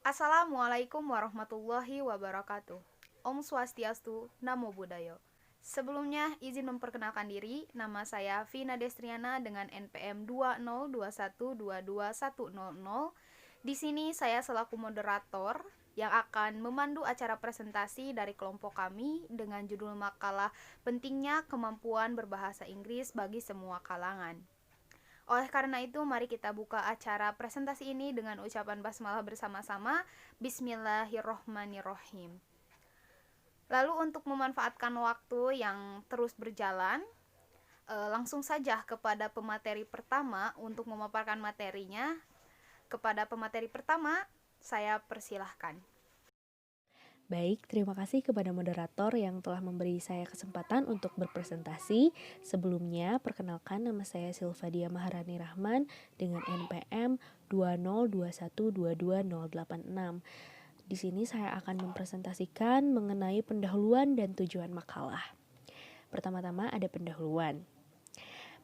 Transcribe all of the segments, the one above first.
Assalamualaikum warahmatullahi wabarakatuh. Om Swastiastu, Namo Buddhaya. Sebelumnya, izin memperkenalkan diri, nama saya Vina Destriana dengan NPM 202122100. Di sini saya selaku moderator yang akan memandu acara presentasi dari kelompok kami dengan judul makalah Pentingnya Kemampuan Berbahasa Inggris bagi Semua Kalangan. Oleh karena itu, mari kita buka acara presentasi ini dengan ucapan basmalah bersama-sama. Bismillahirrohmanirrohim. Lalu untuk memanfaatkan waktu yang terus berjalan, langsung saja kepada pemateri pertama untuk memaparkan materinya. Kepada pemateri pertama, saya persilahkan. Baik, terima kasih kepada moderator yang telah memberi saya kesempatan untuk berpresentasi. Sebelumnya, perkenalkan nama saya Silvadia Maharani Rahman dengan NPM 202122086. Di sini saya akan mempresentasikan mengenai pendahuluan dan tujuan makalah. Pertama-tama ada pendahuluan.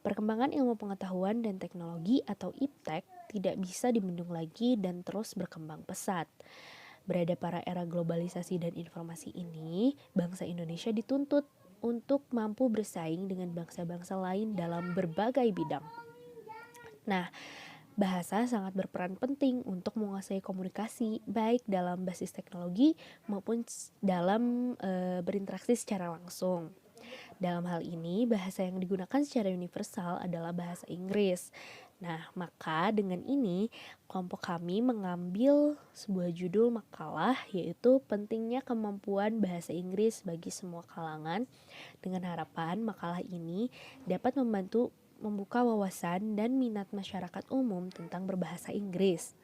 Perkembangan ilmu pengetahuan dan teknologi atau IPTEK tidak bisa dibendung lagi dan terus berkembang pesat. Berada pada era globalisasi dan informasi ini, bangsa Indonesia dituntut untuk mampu bersaing dengan bangsa-bangsa lain dalam berbagai bidang. Nah, bahasa sangat berperan penting untuk menguasai komunikasi baik dalam basis teknologi maupun dalam berinteraksi secara langsung. Dalam hal ini, bahasa yang digunakan secara universal adalah bahasa Inggris. Nah, maka dengan ini, kelompok kami mengambil sebuah judul makalah, yaitu pentingnya kemampuan bahasa Inggris bagi semua kalangan, dengan harapan makalah ini dapat membantu membuka wawasan dan minat masyarakat umum tentang berbahasa Inggris.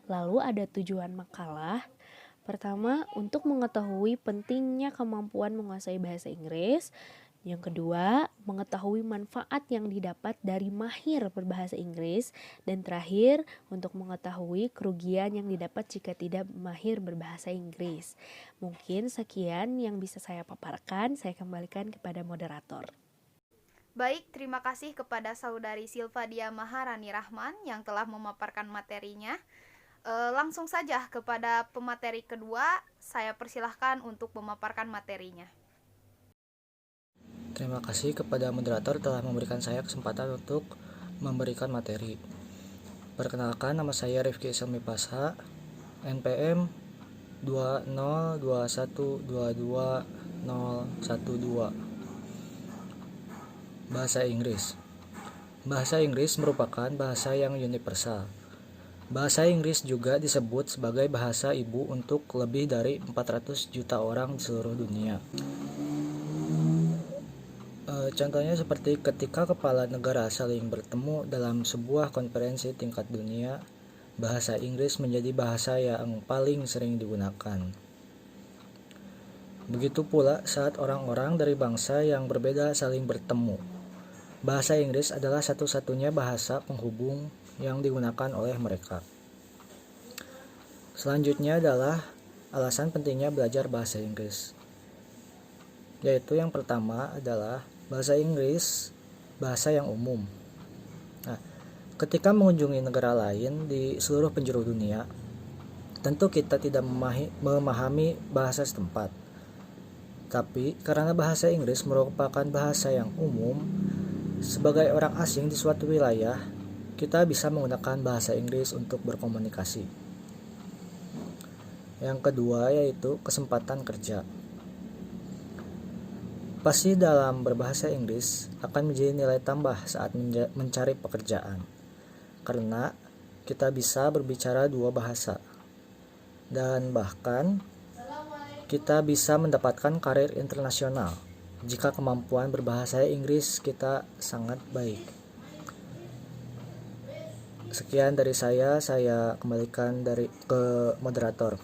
Lalu ada tujuan makalah. Pertama, untuk mengetahui pentingnya kemampuan menguasai bahasa Inggris. Yang kedua, mengetahui manfaat yang didapat dari mahir berbahasa Inggris. Dan terakhir, untuk mengetahui kerugian yang didapat jika tidak mahir berbahasa Inggris. Mungkin sekian yang bisa saya paparkan, saya kembalikan kepada moderator. Baik, terima kasih kepada saudari Silvadia Maharani Rahman yang telah memaparkan materinya. Langsung saja kepada pemateri kedua, saya persilahkan untuk memaparkan materinya. Terima kasih kepada moderator telah memberikan saya kesempatan untuk memberikan materi. Perkenalkan, nama saya Rifki Islami Pasha, NPM 202122012. Bahasa Inggris. Bahasa Inggris merupakan bahasa yang universal. Bahasa Inggris juga disebut sebagai bahasa ibu untuk lebih dari 400 juta orang di seluruh dunia. Contohnya seperti ketika kepala negara saling bertemu dalam sebuah konferensi tingkat dunia, bahasa Inggris menjadi bahasa yang paling sering digunakan. Begitu pula saat orang-orang dari bangsa yang berbeda saling bertemu. Bahasa Inggris adalah satu-satunya bahasa penghubung yang digunakan oleh mereka. Selanjutnya adalah alasan pentingnya belajar bahasa Inggris. Yaitu yang pertama adalah bahasa Inggris, bahasa yang umum. Nah, ketika mengunjungi negara lain di seluruh penjuru dunia, tentu kita tidak memahami bahasa setempat. Tapi karena bahasa Inggris merupakan bahasa yang umum, sebagai orang asing di suatu wilayah, kita bisa menggunakan bahasa Inggris untuk berkomunikasi. Yang kedua yaitu kesempatan kerja. Pasti dalam berbahasa Inggris akan menjadi nilai tambah saat mencari pekerjaan, karena kita bisa berbicara dua bahasa, dan bahkan kita bisa mendapatkan karir internasional jika kemampuan berbahasa Inggris kita sangat baik. Sekian dari saya kembalikan ke moderator.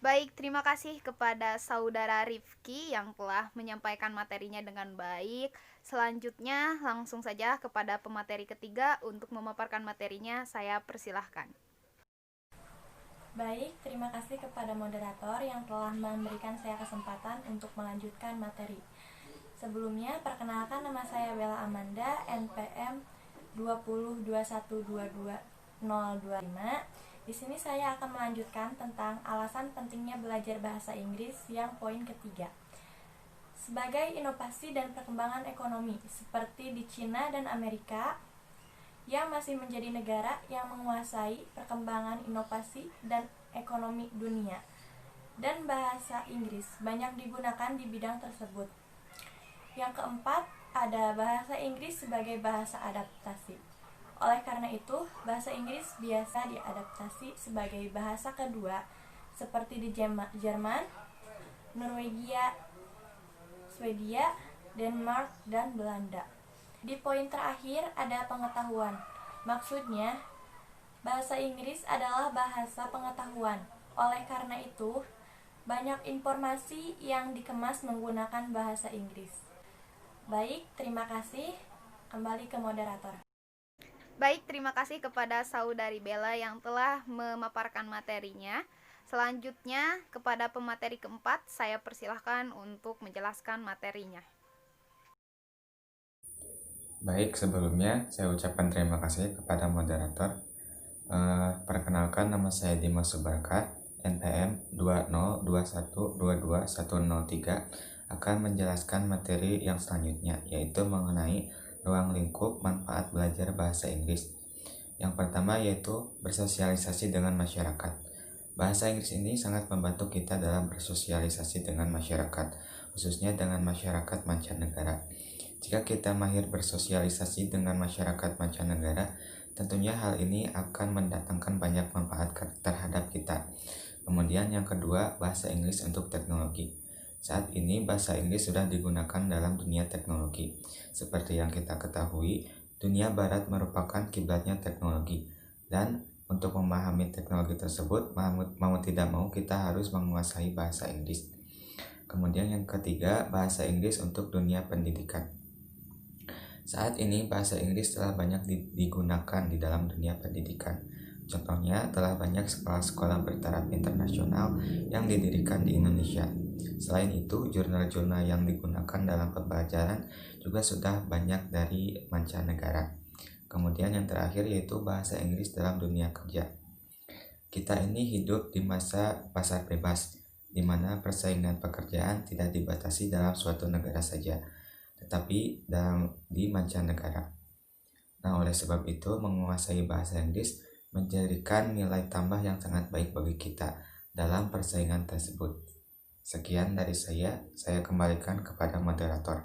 Baik, terima kasih kepada saudara Rifki yang telah menyampaikan materinya dengan baik. Selanjutnya, langsung saja kepada pemateri ketiga untuk memaparkan materinya, saya persilahkan. Baik, terima kasih kepada moderator yang telah memberikan saya kesempatan untuk melanjutkan materi. Sebelumnya, perkenalkan nama saya Bella Amanda, NPM 2021222025 Di sini saya akan melanjutkan tentang alasan pentingnya belajar bahasa Inggris yang poin ketiga. Sebagai inovasi dan perkembangan ekonomi, seperti di Cina dan Amerika, yang masih menjadi negara yang menguasai perkembangan inovasi dan ekonomi dunia, dan bahasa Inggris banyak digunakan di bidang tersebut. Yang keempat, ada bahasa Inggris sebagai bahasa adaptasi. Oleh karena itu, bahasa Inggris biasa diadaptasi sebagai bahasa kedua seperti di Jerman, Norwegia, Swedia, Denmark, dan Belanda. Di poin terakhir ada pengetahuan. Maksudnya, bahasa Inggris adalah bahasa pengetahuan. Oleh karena itu, banyak informasi yang dikemas menggunakan bahasa Inggris. Baik, terima kasih. Kembali ke moderator. Baik, terima kasih kepada Saudari Bella yang telah memaparkan materinya. Selanjutnya, kepada pemateri keempat, saya persilahkan untuk menjelaskan materinya. Baik, sebelumnya saya ucapkan terima kasih kepada moderator. Perkenalkan, nama saya Dimas Subarka, NPM 20212210103, akan menjelaskan materi yang selanjutnya, yaitu mengenai ruang lingkup manfaat belajar bahasa Inggris. Yang pertama yaitu bersosialisasi dengan masyarakat. Bahasa Inggris ini sangat membantu kita dalam bersosialisasi dengan masyarakat, khususnya dengan masyarakat mancanegara. Jika kita mahir bersosialisasi dengan masyarakat mancanegara, tentunya hal ini akan mendatangkan banyak manfaat terhadap kita. Kemudian yang kedua, bahasa Inggris untuk teknologi. Saat ini bahasa Inggris sudah digunakan dalam dunia teknologi. Seperti yang kita ketahui, dunia barat merupakan kiblatnya teknologi. Dan untuk memahami teknologi tersebut, mau tidak mau kita harus menguasai bahasa Inggris. Kemudian yang ketiga, bahasa Inggris untuk dunia pendidikan. Saat ini bahasa Inggris telah banyak digunakan di dalam dunia pendidikan. Contohnya, telah banyak sekolah-sekolah bertaraf internasional yang didirikan di Indonesia. Selain itu, jurnal-jurnal yang digunakan dalam pembelajaran juga sudah banyak dari mancanegara. Kemudian yang terakhir yaitu bahasa Inggris dalam dunia kerja. Kita ini hidup di masa pasar bebas, di mana persaingan pekerjaan tidak dibatasi dalam suatu negara saja, tetapi di mancanegara. Nah, oleh sebab itu, menguasai bahasa Inggris menjadikan nilai tambah yang sangat baik bagi kita dalam persaingan tersebut. Sekian dari saya kembalikan kepada moderator.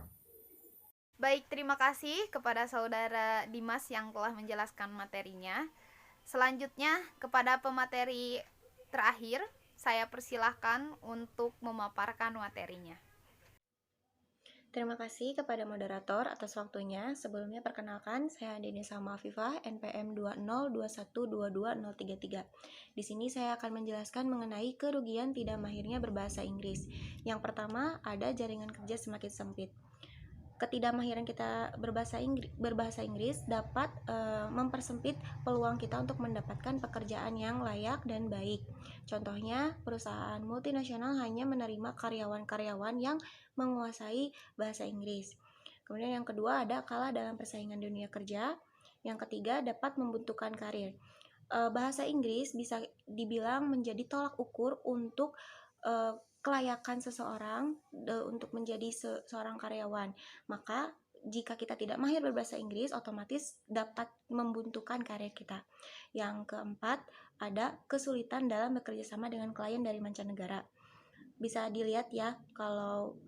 Baik, terima kasih kepada Saudara Dimas yang telah menjelaskan materinya. Selanjutnya, kepada pemateri terakhir, saya persilahkan untuk memaparkan materinya. Terima kasih kepada moderator atas waktunya. Sebelumnya perkenalkan, saya Deni Salma Afifah, NPM 202122033. Di sini saya akan menjelaskan mengenai kerugian tidak mahirnya berbahasa Inggris. Yang pertama, ada jaringan kerja semakin sempit. Ketidakmahiran kita berbahasa Inggris dapat mempersempit peluang kita untuk mendapatkan pekerjaan yang layak dan baik. Contohnya, perusahaan multinasional hanya menerima karyawan-karyawan yang menguasai bahasa Inggris. Kemudian yang kedua, ada kalah dalam persaingan dunia kerja. Yang ketiga, dapat membuntukan karir. Bahasa Inggris bisa dibilang menjadi tolak ukur untuk kelayakan seseorang untuk menjadi seorang karyawan. Maka jika kita tidak mahir berbahasa Inggris, otomatis dapat membuntukan karir kita. Yang keempat, ada kesulitan dalam bekerja sama dengan klien dari mancanegara. Bisa dilihat ya, kalau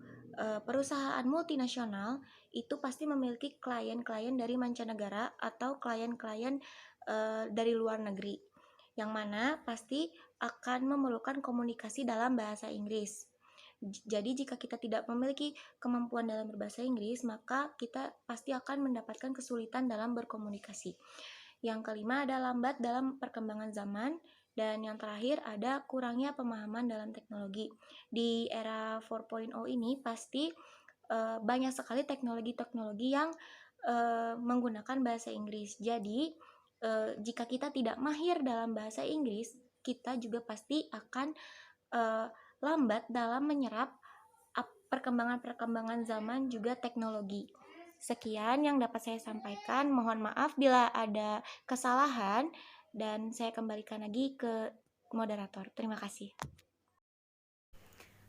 perusahaan multinasional itu pasti memiliki klien-klien dari mancanegara atau klien-klien dari luar negeri, yang mana pasti akan memerlukan komunikasi dalam bahasa Inggris. Jadi jika kita tidak memiliki kemampuan dalam berbahasa Inggris, maka kita pasti akan mendapatkan kesulitan dalam berkomunikasi. Yang kelima ada lambat dalam perkembangan zaman. Dan yang terakhir ada kurangnya pemahaman dalam teknologi. Di era 4.0 ini pasti banyak sekali teknologi-teknologi yang menggunakan bahasa Inggris. Jadi jika kita tidak mahir dalam bahasa Inggris, kita juga pasti akan lambat dalam menyerap perkembangan-perkembangan zaman juga teknologi. Sekian yang dapat saya sampaikan. Mohon maaf bila ada kesalahan. Dan saya kembalikan lagi ke moderator. Terima kasih.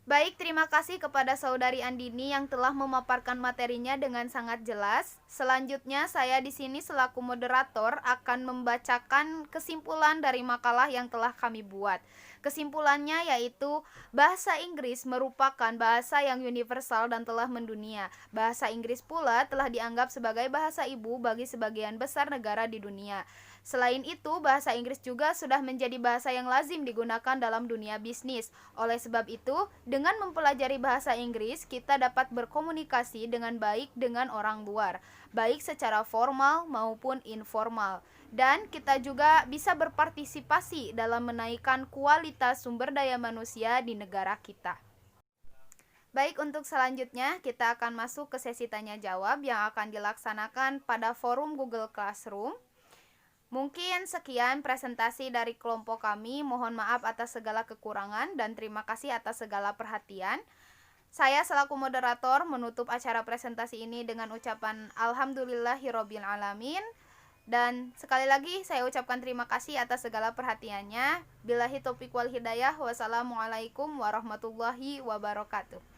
Baik, terima kasih kepada Saudari Andini yang telah memaparkan materinya dengan sangat jelas. Selanjutnya, saya di sini selaku moderator akan membacakan kesimpulan dari makalah yang telah kami buat. Kesimpulannya yaitu bahasa Inggris merupakan bahasa yang universal dan telah mendunia. Bahasa Inggris pula telah dianggap sebagai bahasa ibu bagi sebagian besar negara di dunia. Selain itu, bahasa Inggris juga sudah menjadi bahasa yang lazim digunakan dalam dunia bisnis. Oleh sebab itu, dengan mempelajari bahasa Inggris, kita dapat berkomunikasi dengan baik dengan orang luar, baik secara formal maupun informal. Dan kita juga bisa berpartisipasi dalam menaikkan kualitas sumber daya manusia di negara kita. Baik, untuk selanjutnya kita akan masuk ke sesi tanya jawab yang akan dilaksanakan pada forum Google Classroom. Mungkin sekian presentasi dari kelompok kami. Mohon maaf atas segala kekurangan dan terima kasih atas segala perhatian. Saya selaku moderator menutup acara presentasi ini dengan ucapan Alhamdulillahirabbil alamin. Dan sekali lagi saya ucapkan terima kasih atas segala perhatiannya. Billahi taufiq wal hidayah. Wassalamualaikum warahmatullahi wabarakatuh.